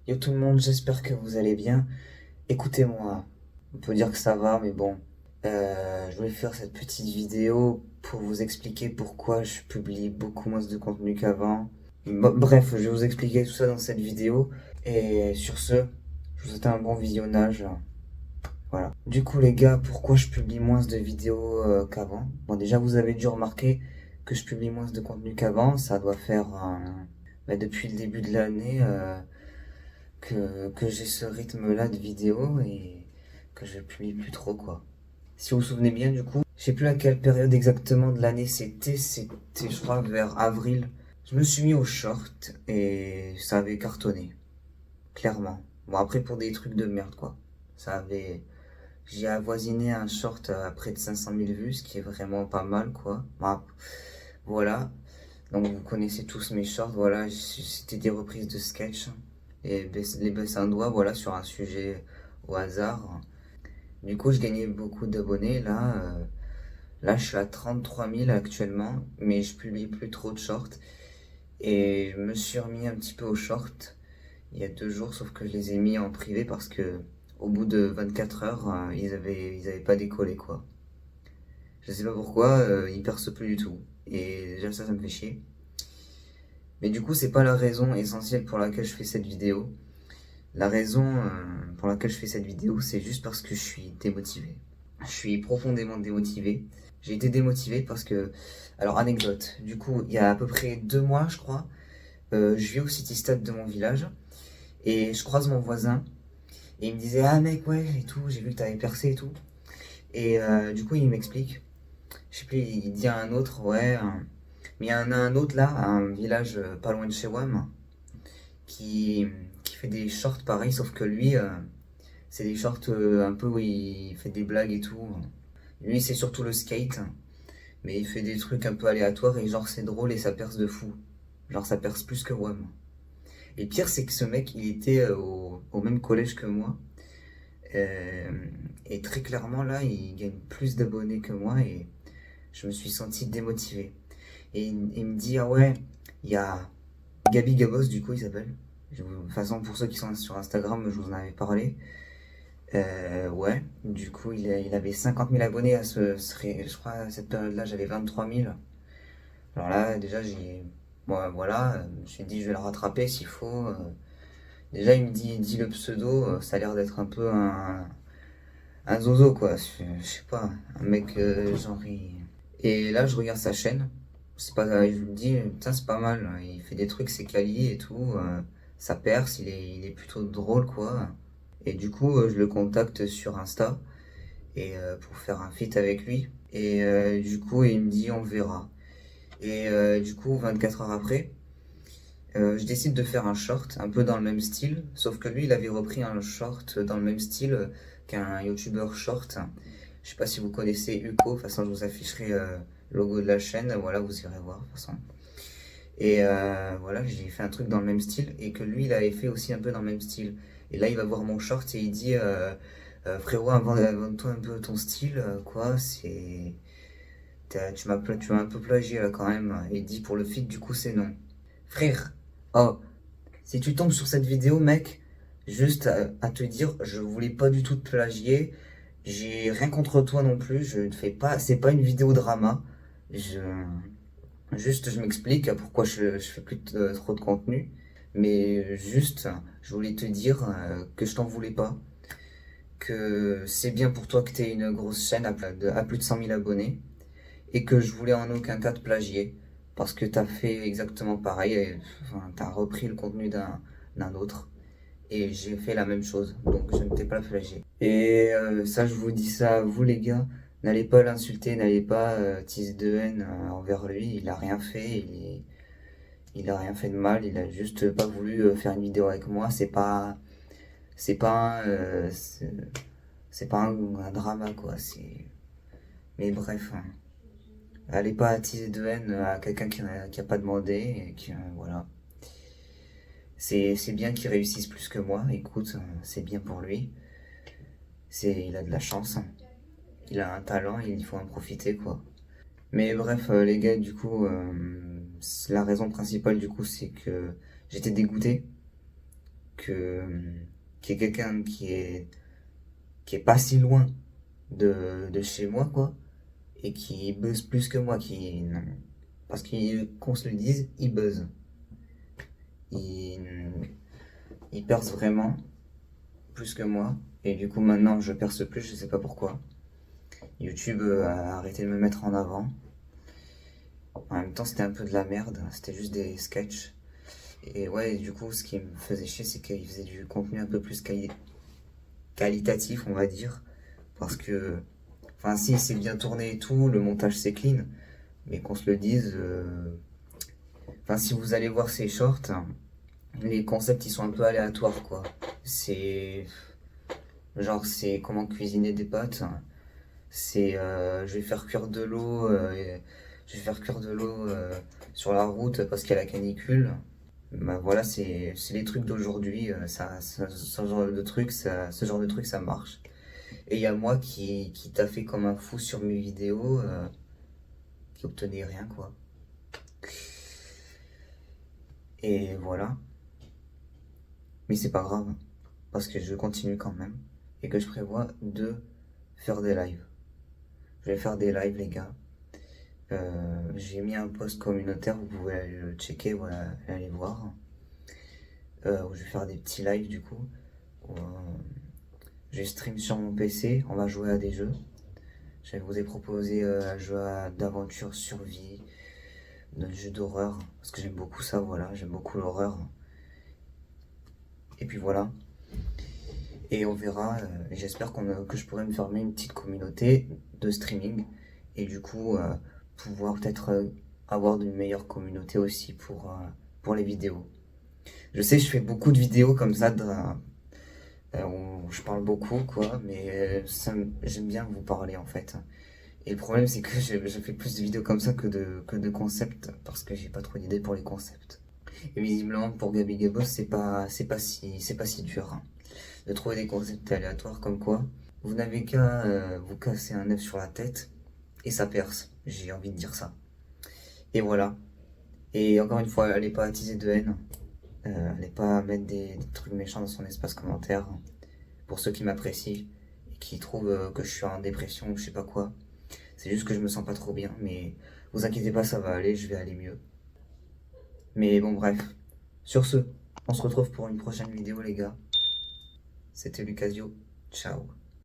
Yo tout le monde, j'espère que vous allez bien. Écoutez-moi, on peut dire que ça va, mais bon. Je voulais faire cette petite vidéo pour vous expliquer pourquoi je publie beaucoup moins de contenu qu'avant. Bref, je vais vous expliquer tout ça dans cette vidéo. Et sur ce, je vous souhaite un bon visionnage. Voilà. Du coup, les gars, pourquoi je publie moins de vidéos qu'avant? Bon, déjà, vous avez dû remarquer que je publie moins de contenu qu'avant. Ça doit faire depuis le début de l'année. Que j'ai ce rythme-là de vidéo et que je publie plus trop, quoi. Si vous vous souvenez bien, du coup, je sais plus à quelle période exactement de l'année c'était je crois vers avril. Je me suis mis au short et ça avait cartonné, clairement. Bon, après pour des trucs de merde, quoi. Ça avait, j'ai avoisiné un short à près de 500 000 vues, ce qui est vraiment pas mal, quoi. Bon, voilà. Donc vous connaissez tous mes shorts, voilà, c'était des reprises de sketch et les baisses un doigt, voilà, sur un sujet au hasard. Du coup, je gagnais beaucoup d'abonnés, là je suis à 33 000 actuellement, mais je publie plus trop de shorts et je me suis remis un petit peu aux shorts il y a 2 jours, sauf que je les ai mis en privé parce que au bout de 24 heures, ils avaient pas décollé, quoi. Je sais pas pourquoi, ils percent plus du tout. Et déjà ça me fait chier. Mais du coup, c'est pas la raison essentielle pour laquelle je fais cette vidéo. La raison pour laquelle je fais cette vidéo, c'est juste parce que je suis démotivé. Je suis profondément démotivé. J'ai été démotivé parce que... Alors, anecdote. Du coup, il y a à peu près 2 mois, je crois, je vais au City Stade de mon village et je croise mon voisin et il me disait: Ah mec, ouais, et tout, j'ai vu que t'avais percé et tout. Et du coup, il m'explique. Je sais plus, il dit à un autre: Ouais, mais il y en a un autre là, à un village pas loin de chez WAM, qui, qui fait des shorts pareil, sauf que lui, c'est des shorts un peu où il fait des blagues et tout. Lui, c'est surtout le skate, mais il fait des trucs un peu aléatoires et genre c'est drôle et ça perce de fou. Genre ça perce plus que WAM. Et le pire, c'est que ce mec, il était au même collège que moi. Euh, et très clairement, là, il gagne plus d'abonnés que moi et je me suis senti démotivé. Et il me dit: Ah ouais, il y a Gabi Gabos, du coup, il s'appelle. De toute façon, pour ceux qui sont sur Instagram, je vous en avais parlé. Ouais, du coup, il avait 50 000 abonnés je crois, à cette période-là, j'avais 23 000. Alors là, déjà, bon, voilà, je me suis dit, je vais le rattraper s'il faut. Déjà, il dit le pseudo, ça a l'air d'être un peu un zozo, quoi. Je sais pas, un mec, genre, Et là, je regarde sa chaîne. C'est pas, je me dis, putain, c'est pas mal. Il fait des trucs, c'est quali et tout. Ça perce, il est plutôt drôle, quoi. Et du coup, je le contacte sur Insta et pour faire un feat avec lui. Et du coup, il me dit: On verra. Et du coup, 24 heures après, je décide de faire un short un peu dans le même style, sauf que lui, il avait repris un short dans le même style qu'un youtubeur short. Je sais pas si vous connaissez Uko, de toute façon, je vous afficherai le logo de la chaîne, voilà, vous irez voir, de toute façon. Et voilà, j'ai fait un truc dans le même style et que lui, il avait fait aussi un peu dans le même style. Et là, il va voir mon short et il dit: Frérot, invente-toi un peu ton style, quoi, tu m'as un peu plagié là quand même. Et il dit: Pour le feed, du coup, c'est non. Frère, oh, si tu tombes sur cette vidéo, mec, juste à te dire, je voulais pas du tout te plagier. J'ai rien contre toi non plus. Je ne fais pas, c'est pas une vidéo drama. Je, juste, je m'explique pourquoi je fais plus trop de contenu. Mais juste, je voulais te dire que je t'en voulais pas. Que c'est bien pour toi que tu aies une grosse chaîne à plus de 100 000 abonnés. Et que je voulais en aucun cas te plagier. Parce que t'as fait exactement pareil. Enfin, t'as repris le contenu d'un autre. Et j'ai fait la même chose, donc je ne t'ai pas plagié. Et ça, je vous dis ça à vous, les gars. N'allez pas l'insulter, n'allez pas teaser de haine envers lui. Il a rien fait, il a rien fait de mal. Il a juste pas voulu faire une vidéo avec moi. C'est pas, c'est pas un drama, quoi. Mais bref, hein. Allez pas attiser de haine à quelqu'un qui a pas demandé et qui, voilà. C'est bien qu'il réussisse plus que moi. Écoute, c'est bien pour lui. Il a de la chance. Il a un talent, il faut en profiter, quoi. Mais bref, les gars, du coup, la raison principale, du coup, c'est que j'étais dégoûté. que qui est quelqu'un qui est pas si loin de chez moi, quoi, et qui buzz plus que moi, parce qu'on se le dise, il buzz. Il, il perce vraiment plus que moi, et du coup maintenant je perce plus, je sais pas pourquoi. YouTube a arrêté de me mettre en avant. En même temps, c'était un peu de la merde, c'était juste des sketchs. Et ouais, du coup, ce qui me faisait chier, c'est qu'il faisait du contenu un peu plus qualitatif, on va dire. Parce que, enfin, si c'est bien tourné et tout, le montage c'est clean, mais qu'on se le dise, enfin, si vous allez voir ces shorts, les concepts ils sont un peu aléatoires, quoi. C'est genre, c'est comment cuisiner des pâtes, c'est je vais faire cuire de l'eau, je vais faire cuire de l'eau sur la route parce qu'il y a la canicule. Bah voilà, c'est les trucs d'aujourd'hui, ce genre de trucs, ce genre de trucs, ça marche. Et il y a moi qui t'a fait comme un fou sur mes vidéos, qui obtenait rien, quoi. Et voilà. Mais c'est pas grave, parce que je continue quand même, et que je prévois de faire des lives. Je vais faire des lives, les gars. J'ai mis un post communautaire, vous pouvez aller le checker, voilà, aller voir. Où je vais faire des petits lives, du coup. Où, je stream sur mon PC, on va jouer à des jeux. Je vous ai proposé un jeu d'aventure, survie, de jeu d'horreur, parce que j'aime beaucoup ça, voilà, j'aime beaucoup l'horreur. Et puis voilà. Et on verra, et j'espère que je pourrai me former une petite communauté de streaming, et du coup pouvoir peut-être avoir une meilleure communauté aussi pour les vidéos. Je sais, je fais beaucoup de vidéos comme ça, où je parle beaucoup, quoi, mais j'aime bien vous parler en fait. Et le problème, c'est que je fais plus de vidéos comme ça que de concepts, parce que j'ai pas trop d'idées pour les concepts. Et visiblement, pour Gabi Gabos, c'est pas si dur, hein, de trouver des concepts aléatoires comme quoi. Vous n'avez qu'à vous casser un œuf sur la tête, et ça perce. J'ai envie de dire ça. Et voilà. Et encore une fois, allez pas attiser de haine. Allez pas mettre des trucs méchants dans son espace commentaire. Pour ceux qui m'apprécient et qui trouvent que je suis en dépression ou je sais pas quoi. C'est juste que je me sens pas trop bien, mais vous inquiétez pas, ça va aller, je vais aller mieux. Mais bon, bref. Sur ce, on se retrouve pour une prochaine vidéo, les gars. C'était Lucasio. Ciao.